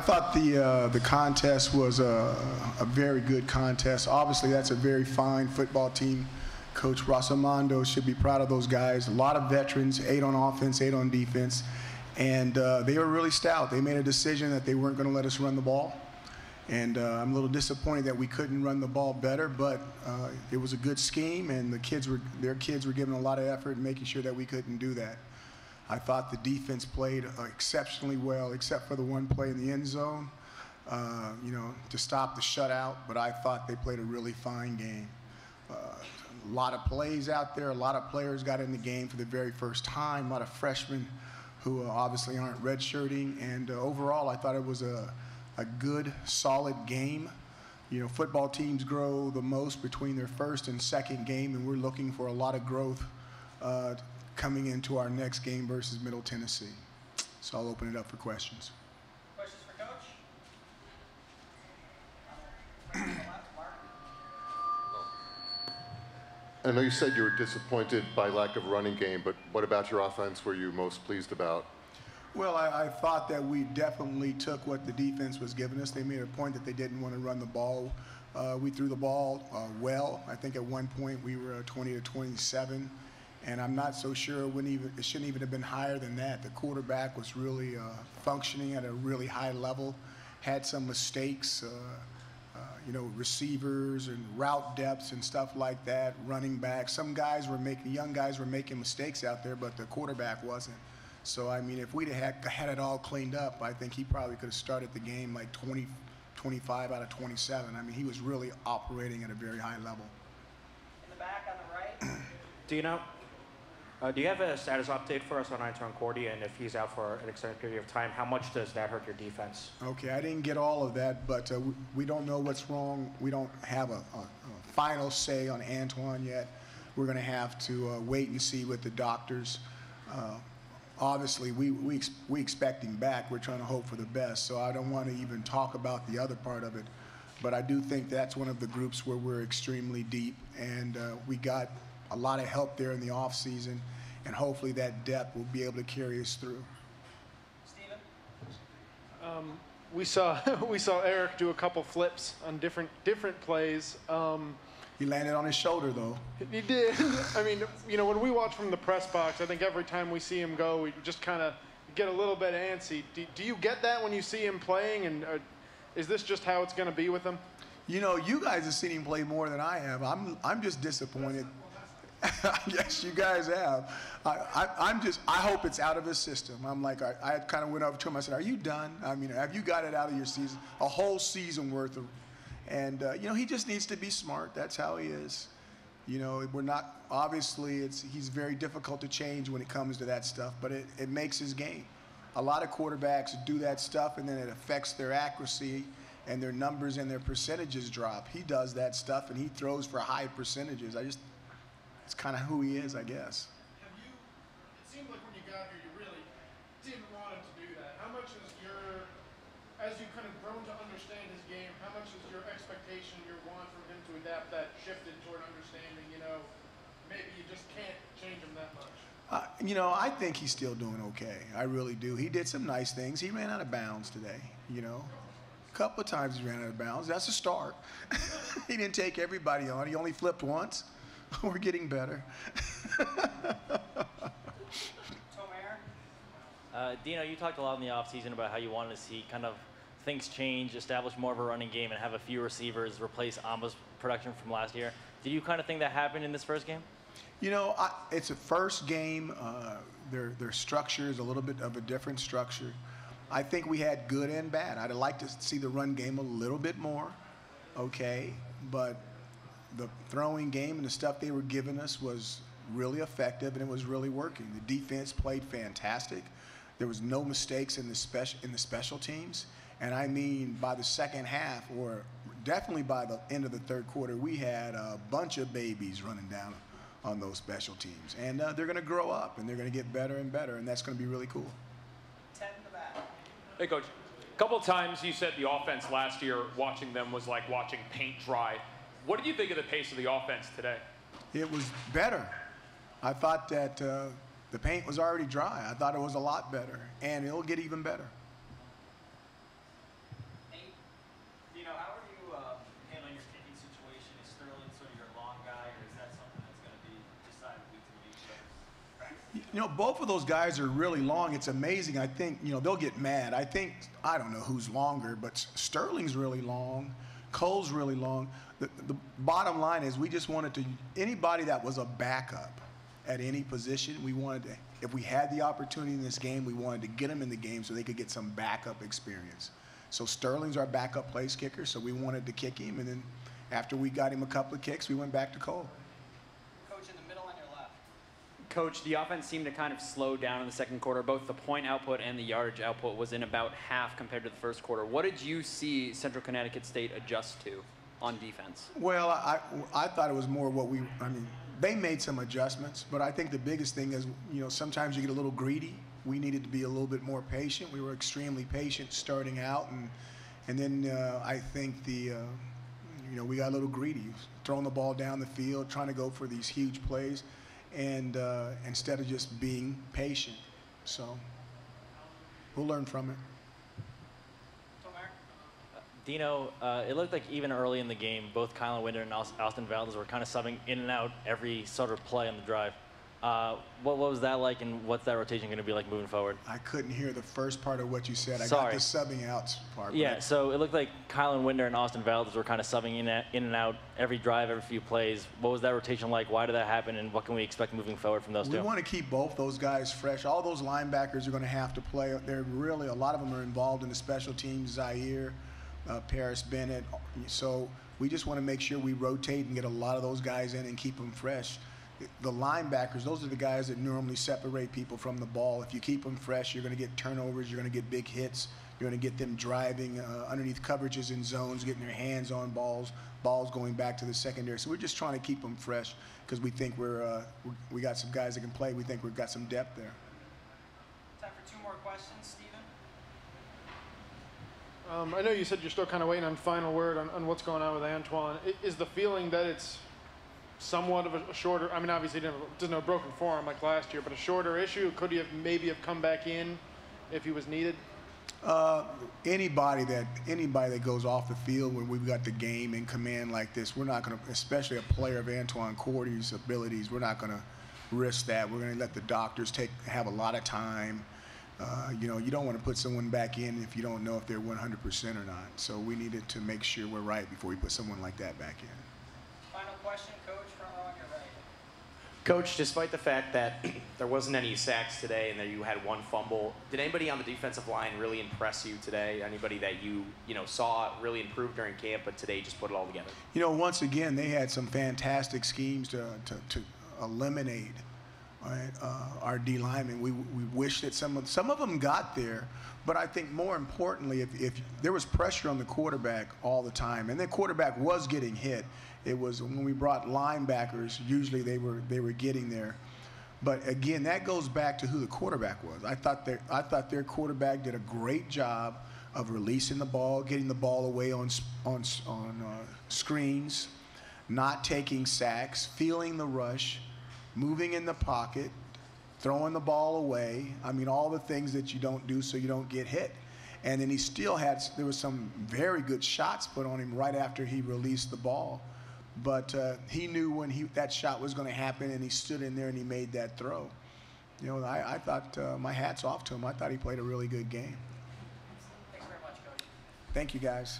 thought the contest was a very good contest. Obviously, that's a very fine football team. Coach Rosamondo should be proud of those guys. A lot of veterans, 8 on offense, 8 on defense. And they were really stout. They made a decision that they weren't going to let us run the ball. And I'm a little disappointed that we couldn't run the ball better, but it was a good scheme, and their kids were giving a lot of effort in making sure that we couldn't do that. I thought the defense played exceptionally well, except for the one play in the end zone, to stop the shutout, but I thought they played a really fine game. A lot of plays out there, a lot of players got in the game for the very first time, a lot of freshmen who obviously aren't redshirting, and overall I thought it was a good, solid game. Football teams grow the most between their first and second game, and we're looking for a lot of growth coming into our next game versus Middle Tennessee. So I'll open it up for questions. Questions for Coach? I know you said you were disappointed by lack of running game, but what about your offense were you most pleased about? Well, I thought that we definitely took what the defense was giving us. They made a point that they didn't want to run the ball. We threw the ball well. I think at one point we were 20-27, and I'm not so sure it shouldn't even have been higher than that. The quarterback was really functioning at a really high level, had some mistakes, receivers and route depths and stuff like that, running back. Young guys were making mistakes out there, but the quarterback wasn't. So, I mean, if we'd had it all cleaned up, I think he probably could have started the game like 25 out of 27. I mean, he was really operating at a very high level. In the back on the right. Dino, do you have a status update for us on Antoine Cordy, and if he's out for an extended period of time, how much does that hurt your defense? Okay, I didn't get all of that, but we don't know what's wrong. We don't have a final say on Antoine yet. We're going to have to wait and see with the doctors. Obviously, we expect him back. We're trying to hope for the best, so I don't want to even talk about the other part of it. But I do think that's one of the groups where we're extremely deep, and we got a lot of help there in the off season, and hopefully that depth will be able to carry us through. Steven? We saw Eric do a couple flips on different plays. He landed on his shoulder, though. He did. I mean, when we watch from the press box, I think every time we see him go, we just kind of get a little bit antsy. Do you get that when you see him playing, and is this just how it's going to be with him? You guys have seen him play more than I have. I'm just disappointed. Yes, you guys have. I hope it's out of his system. I'm like, I kind of went over to him. I said, "Are you done? I mean, have you got it out of your season? A whole season worth of." And he just needs to be smart. That's how he is. We're not, obviously, he's very difficult to change when it comes to that stuff, but it makes his game. A lot of quarterbacks do that stuff, and then it affects their accuracy, and their numbers and their percentages drop. He does that stuff, and he throws for high percentages. It's kind of who he is, I guess. It seemed like when you got here, you really didn't want him to do that. How much is as you've kind of grown to understand his game, how much is your expectation, your want from him to adapt that shifted toward understanding, maybe you just can't change him that much? I think he's still doing okay. I really do. He did some nice things. He ran out of bounds today, A couple of times he ran out of bounds. That's a start. He didn't take everybody on. He only flipped once. We're getting better. Dino, you talked a lot in the offseason about how you wanted to see kind of things change, establish more of a running game, and have a few receivers replace Amba's production from last year. Did you kind of think that happened in this first game? It's a first game. Their structure is a little bit of a different structure. I think we had good and bad. I'd like to see the run game a little bit more, okay? But the throwing game and the stuff they were giving us was really effective, and it was really working. The defense played fantastic. There was no mistakes in the special teams. And I mean, by the second half, or definitely by the end of the third quarter, we had a bunch of babies running down on those special teams. And they're going to grow up, and they're going to get better and better, and that's going to be really cool. 10 in the back. Hey, Coach. A couple of times you said the offense last year, watching them was like watching paint dry. What did you think of the pace of the offense today? It was better. I thought that the paint was already dry. I thought it was a lot better, and it'll get even better. Both of those guys are really long. It's amazing. I think, they'll get mad. I don't know who's longer, but Sterling's really long. Cole's really long. The bottom line is we just wanted to, anybody that was a backup at any position, we wanted to, if we had the opportunity in this game, we wanted to get them in the game so they could get some backup experience. So Sterling's our backup place kicker, so we wanted to kick him, and then after we got him a couple of kicks, we went back to Cole. Coach, in the middle on your left. Coach, the offense seemed to kind of slow down in the second quarter. Both the point output and the yardage output was in about half compared to the first quarter. What did you see Central Connecticut State adjust to on defense? Well, I thought it was more what they made some adjustments, but I think the biggest thing is, sometimes you get a little greedy. We needed to be a little bit more patient. We were extremely patient starting out, and then I think we got a little greedy, throwing the ball down the field, trying to go for these huge plays, and instead of just being patient. So we'll learn from it. Dino, it looked like even early in the game, both Kylan Winder and Austin Valdez were kind of subbing in and out every sort of play on the drive. What was that like, and what's that rotation going to be like moving forward? I couldn't hear the first part of what you said. Sorry. I got the subbing out part. Yeah, so it looked like Kylan Winder and Austin Valdez were kind of subbing in and out every drive, every few plays. What was that rotation like? Why did that happen, and what can we expect moving forward from those two? We want to keep both those guys fresh. All those linebackers are going to have to play. They're really, a lot of them are involved in the special teams, Zaire, Paris Bennett. So we just want to make sure we rotate and get a lot of those guys in and keep them fresh. The linebackers, those are the guys that normally separate people from the ball. If you keep them fresh, you're going to get turnovers, you're going to get big hits, you're going to get them driving underneath coverages in zones, getting their hands on balls going back to the secondary. So we're just trying to keep them fresh because we think we got some guys that can play. We think we've got some depth there. Time for 2 more questions. Steven? I know you said you're still kind of waiting on final word on what's going on with Antoine. Is the feeling that it's somewhat of a shorter, obviously he doesn't have a broken forearm like last year, but a shorter issue? Could he have maybe come back in if he was needed? Anybody that goes off the field when we've got the game in command like this, we're not going to, especially a player of Antoine Cordy's abilities, we're not going to risk that. We're going to let the doctors have a lot of time. You don't want to put someone back in if you don't know if they're 100% or not. So we needed to make sure we're right before we put someone like that back in. Final question, Coach, front row on your right. Coach, despite the fact that there wasn't any sacks today and that you had 1 fumble, did anybody on the defensive line really impress you today? Anybody that you saw really improve during camp, but today just put it all together? Once again, they had some fantastic schemes to eliminate our D linemen. We wish that some of them got there, but I think more importantly, if there was pressure on the quarterback all the time, and the quarterback was getting hit. It was when we brought linebackers, usually they were getting there. But again, that goes back to who the quarterback was. I thought their quarterback did a great job of releasing the ball, getting the ball away on screens, not taking sacks, feeling the rush, moving in the pocket, throwing the ball away. All the things that you don't do so you don't get hit. And then there was some very good shots put on him right after he released the ball. But he knew when that shot was going to happen, and he stood in there and he made that throw. I thought my hat's off to him. I thought he played a really good game. Thanks very much, Coach. Thank you, guys.